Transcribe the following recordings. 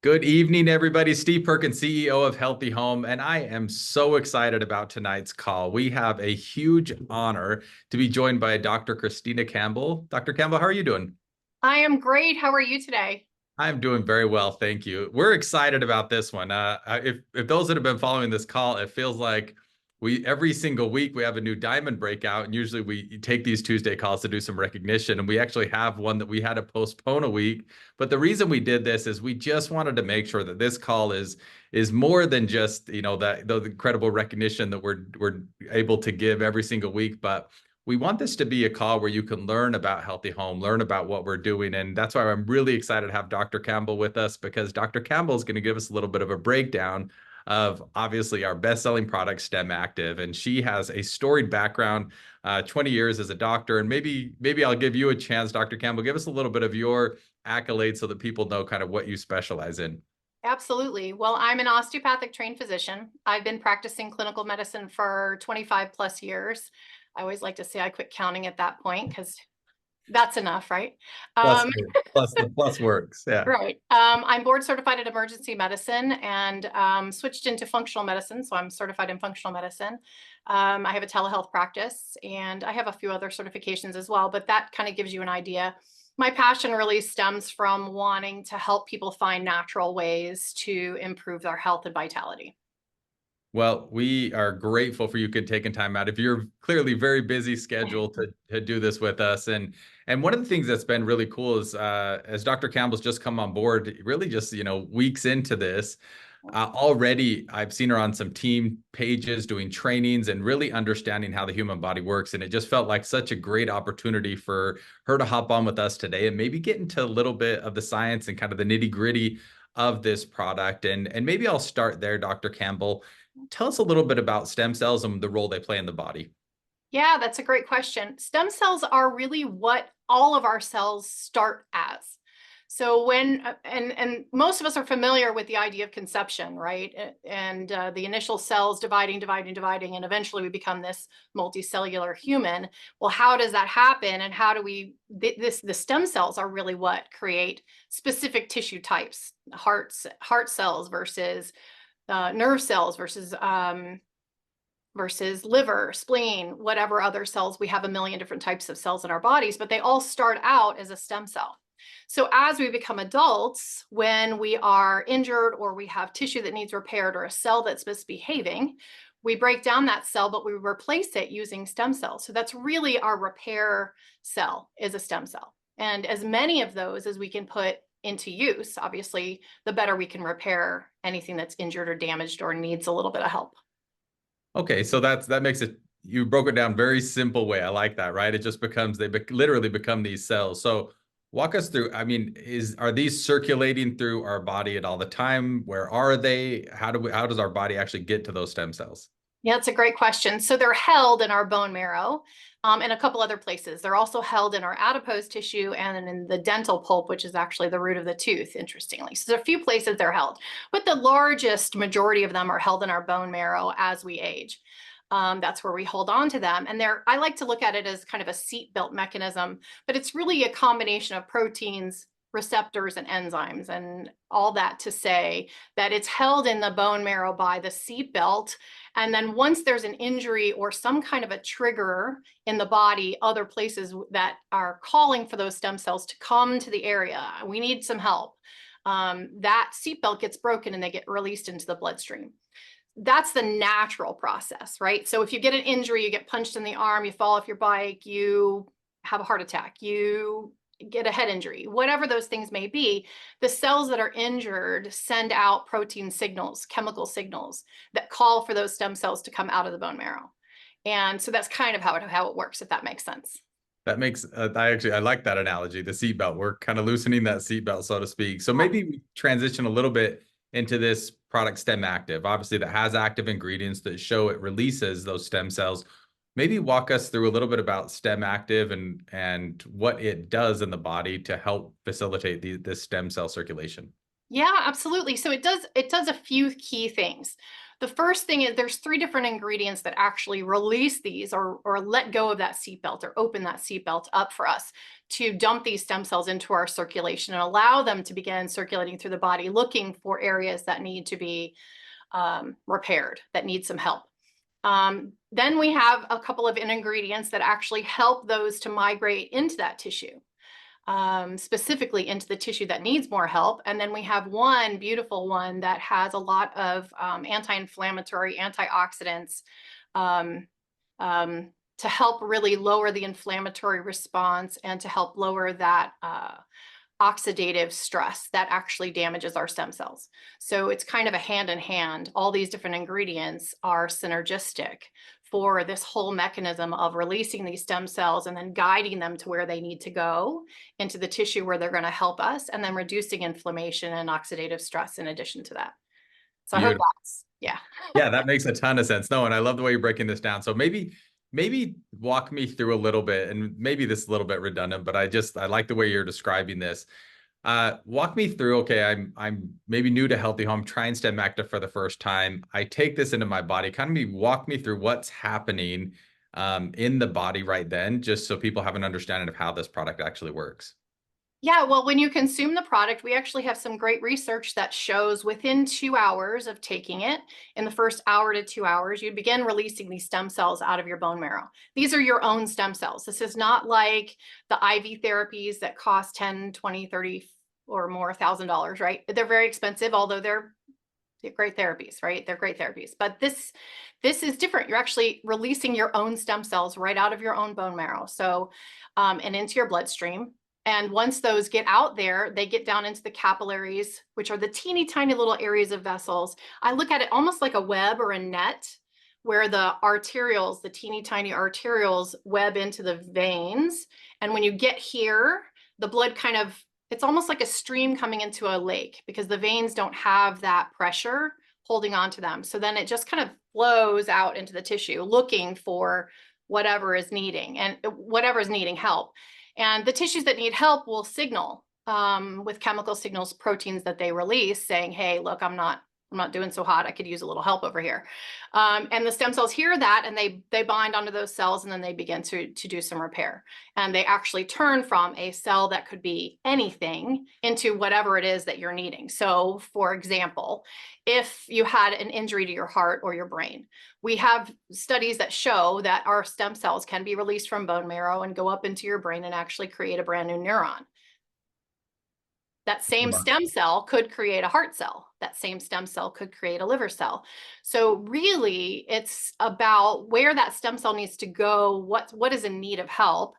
Good evening, everybody. Steve Perkins, CEO of Healthy Home, and I am so excited about tonight's call. We have a huge honor to be joined by Dr. Christina Campbell. Dr. Campbell, how are you doing? I am great. How are you today? I'm doing very well, thank you. We're excited about this one. If those that have been following this call, it feels like we every single week we have a new diamond breakout, and usually we take these Tuesday calls to do some recognition, and we actually have one that we had to postpone a week. But the reason we did this is we just wanted to make sure that this call is more than just that the incredible recognition that we're able to give every single week, but we want this to be a call where you can learn about Healthy Home, learn about what we're doing. And that's why I'm really excited to have Dr. Campbell with us, because Dr. Campbell is going to give us a little bit of a breakdown of obviously our best-selling product, STEM Active. And she has a storied background, 20 years as a doctor. And maybe I'll give you a chance, Dr. Campbell, give us a little bit of your accolades so that people know kind of what you specialize in. Absolutely. Well, I'm an osteopathic trained physician. I've been practicing clinical medicine for 25 plus years. I always like to say I quit counting at that point because that's enough, right? Plus, Um, plus the plus works. Yeah. right. I'm board certified in emergency medicine and switched into functional medicine. So I'm certified in functional medicine. I have a telehealth practice and I have a few other certifications as well, but that kind of gives you an idea. My passion really stems from wanting to help people find natural ways to improve their health and vitality. Well, we are grateful for you taking time out of your clearly very busy schedule to do this with us. And one of the things that's been really cool is as Dr. Campbell's just come on board, really just weeks into this, already I've seen her on some team pages doing trainings and really understanding how the human body works. And it just felt like such a great opportunity for her to hop on with us today and maybe get into a little bit of the science and kind of the nitty-gritty of this product. And maybe I'll start there, Dr. Campbell. Tell us a little bit about stem cells and the role they play in the body. Yeah, that's a great question. Stem cells are really what all of our cells start as. So when and most of us are familiar with the idea of conception, right? And the initial cells dividing, and eventually we become this multicellular human. Well, how does that happen? And how do we? The stem cells are really what create specific tissue types, heart cells versus nerve cells versus liver, spleen, whatever other cells. We have a million different types of cells in our bodies, but they all start out as a stem cell. So as we become adults, when we are injured or we have tissue that needs repaired or a cell that's misbehaving, we break down that cell, but we replace it using stem cells. So that's really our repair cell, is a stem cell. And as many of those as we can put into use, obviously, the better we can repair anything that's injured or damaged or needs a little bit of help. Okay, so that makes it, you broke it down very simple way. I like that, right? It just becomes, literally become these cells. So walk us through, I mean, are these circulating through our body at all the time? Where are they? How does our body actually get to those stem cells? Yeah, that's a great question. So they're held in our bone marrow and a couple other places. They're also held in our adipose tissue and in the dental pulp, which is actually the root of the tooth, interestingly. So there's a few places they're held, but the largest majority of them are held in our bone marrow as we age. That's where we hold on to them. And I like to look at it as kind of a seatbelt mechanism, but it's really a combination of proteins, receptors, and enzymes, and all that to say that it's held in the bone marrow by the seatbelt. And then once there's an injury or some kind of a trigger in the body, other places that are calling for those stem cells to come to the area, we need some help. That seatbelt gets broken and they get released into the bloodstream. That's the natural process, right? So if you get an injury, you get punched in the arm, you fall off your bike, you have a heart attack, you get a head injury, whatever those things may be, the cells that are injured send out protein signals, chemical signals that call for those stem cells to come out of the bone marrow. And so that's kind of how it works, if that makes sense. That makes, I like that analogy, the seatbelt. We're kind of loosening that seatbelt, so to speak. So Yeah. maybe we transition a little bit into this product STEM Active, obviously that has active ingredients that show it releases those stem cells. Maybe walk us through a little bit about STEM Active and what it does in the body to help facilitate this stem cell circulation. Yeah, absolutely. So it does a few key things. The first thing is there's 3 different ingredients that actually release these or let go of that seatbelt or open that seatbelt up for us to dump these stem cells into our circulation and allow them to begin circulating through the body, looking for areas that need to be repaired, that need some help. Then we have a couple of ingredients that actually help those to migrate into that tissue. Specifically into the tissue that needs more help. And then we have one beautiful one that has a lot of anti-inflammatory, antioxidants to help really lower the inflammatory response and to help lower that oxidative stress that actually damages our stem cells. So it's kind of a hand in hand. All these different ingredients are synergistic for this whole mechanism of releasing these stem cells and then guiding them to where they need to go into the tissue where they're going to help us, and then reducing inflammation and oxidative stress in addition to that. So I hope that's, yeah. Yeah, that makes a ton of sense. No, and I love the way you're breaking this down. So maybe walk me through a little bit, and maybe this is a little bit redundant, but I like the way you're describing this. Walk me through, okay, I'm maybe new to Healthy Home, trying Stem Active for the first time. I take this into my body. Kind of walk me through what's happening in the body right then, just so people have an understanding of how this product actually works. Yeah, well, when you consume the product, we actually have some great research that shows within 2 hours of taking it, in the first hour to 2 hours, you begin releasing these stem cells out of your bone marrow. These are your own stem cells. This is not like the IV therapies that cost 10, 20, 30 or more $1,000, right? They're very expensive, although they're great therapies, right? They're great therapies. But this is different. You're actually releasing your own stem cells right out of your own bone marrow. So, and into your bloodstream. And once those get out there, they get down into the capillaries, which are the teeny tiny little areas of vessels. I look at it almost like a web or a net where the arterioles, the teeny tiny arterioles, web into the veins. And when you get here, the blood it's almost like a stream coming into a lake because the veins don't have that pressure holding on to them. So then it just kind of flows out into the tissue looking for whatever is needing help. And the tissues that need help will signal with chemical signals, proteins that they release saying, hey, look, I'm not doing so hot. I could use a little help over here. And the stem cells hear that and they bind onto those cells and then they begin to do some repair. And they actually turn from a cell that could be anything into whatever it is that you're needing. So for example, if you had an injury to your heart or your brain, we have studies that show that our stem cells can be released from bone marrow and go up into your brain and actually create a brand new neuron. That same stem cell could create a heart cell. That same stem cell could create a liver cell. So really, it's about where that stem cell needs to go, what is in need of help.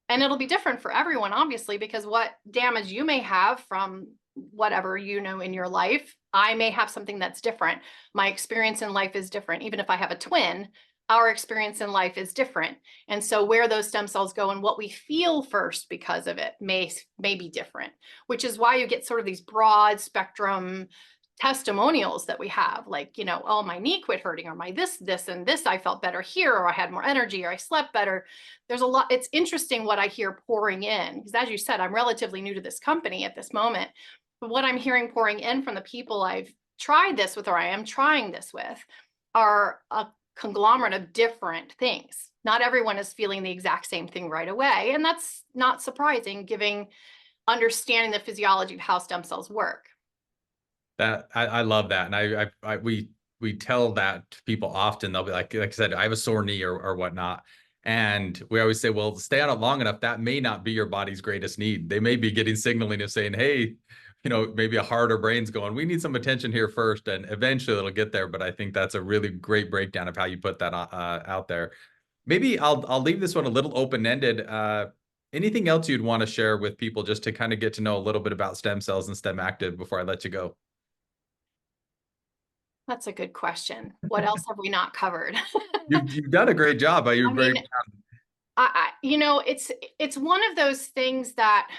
And it'll be different for everyone, obviously, because what damage you may have from whatever in your life, I may have something that's different. My experience in life is different. Even if I have a twin, our experience in life is different. And so where those stem cells go and what we feel first because of it may be different, which is why you get sort of these broad spectrum testimonials that we have, like, oh, my knee quit hurting, or my this, and this, I felt better here, or I had more energy, or I slept better. There's a lot. It's interesting what I hear pouring in, because as you said, I'm relatively new to this company at this moment. But what I'm hearing pouring in from the people I've tried this with, or I am trying this with, are a conglomerate of different things. Not everyone is feeling the exact same thing right away. And that's not surprising, given understanding the physiology of how stem cells work. That I love that. And we tell that to people often. They'll be like I said, I have a sore knee or whatnot. And we always say, well, stay on it long enough. That may not be your body's greatest need. They may be getting signaling of saying, hey, maybe a heart or brain's going, we need some attention here first, and eventually it'll get there. But I think that's a really great breakdown of how you put that out there. Maybe I'll leave this one a little open-ended. Anything else you'd want to share with people just to kind of get to know a little bit about stem cells and Stem Active before I let you go? That's a good question. What else have we not covered? You've done a great job. It's one of those things that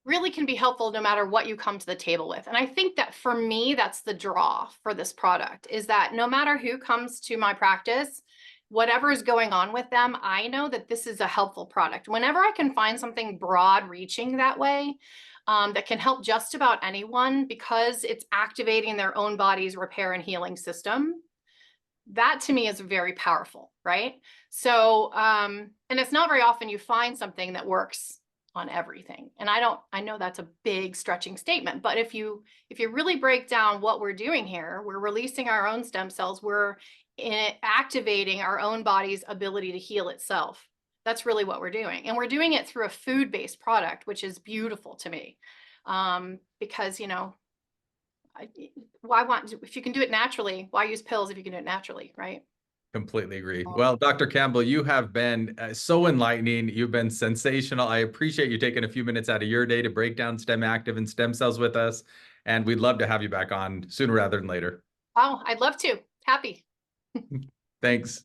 really can be helpful no matter what you come to the table with. And I think that for me, that's the draw for this product, is that no matter who comes to my practice, whatever is going on with them, I know that this is a helpful product. Whenever I can find something broad reaching that way, that can help just about anyone because it's activating their own body's repair and healing system. That to me is very powerful, right? So, and it's not very often you find something that works on everything. And I know that's a big stretching statement, but if you really break down what we're doing here, we're releasing our own stem cells, we're activating our own body's ability to heal itself. That's really what we're doing. And we're doing it through a food-based product, which is beautiful to me. Because, you know, if you can do it naturally, why use pills if you can do it naturally, right? Completely agree. Well, Dr. Canbell, you have been so enlightening. You've been sensational. I appreciate you taking a few minutes out of your day to break down STEM active and stem cells with us. And we'd love to have you back on sooner rather than later. Oh, I'd love to. Happy. Thanks.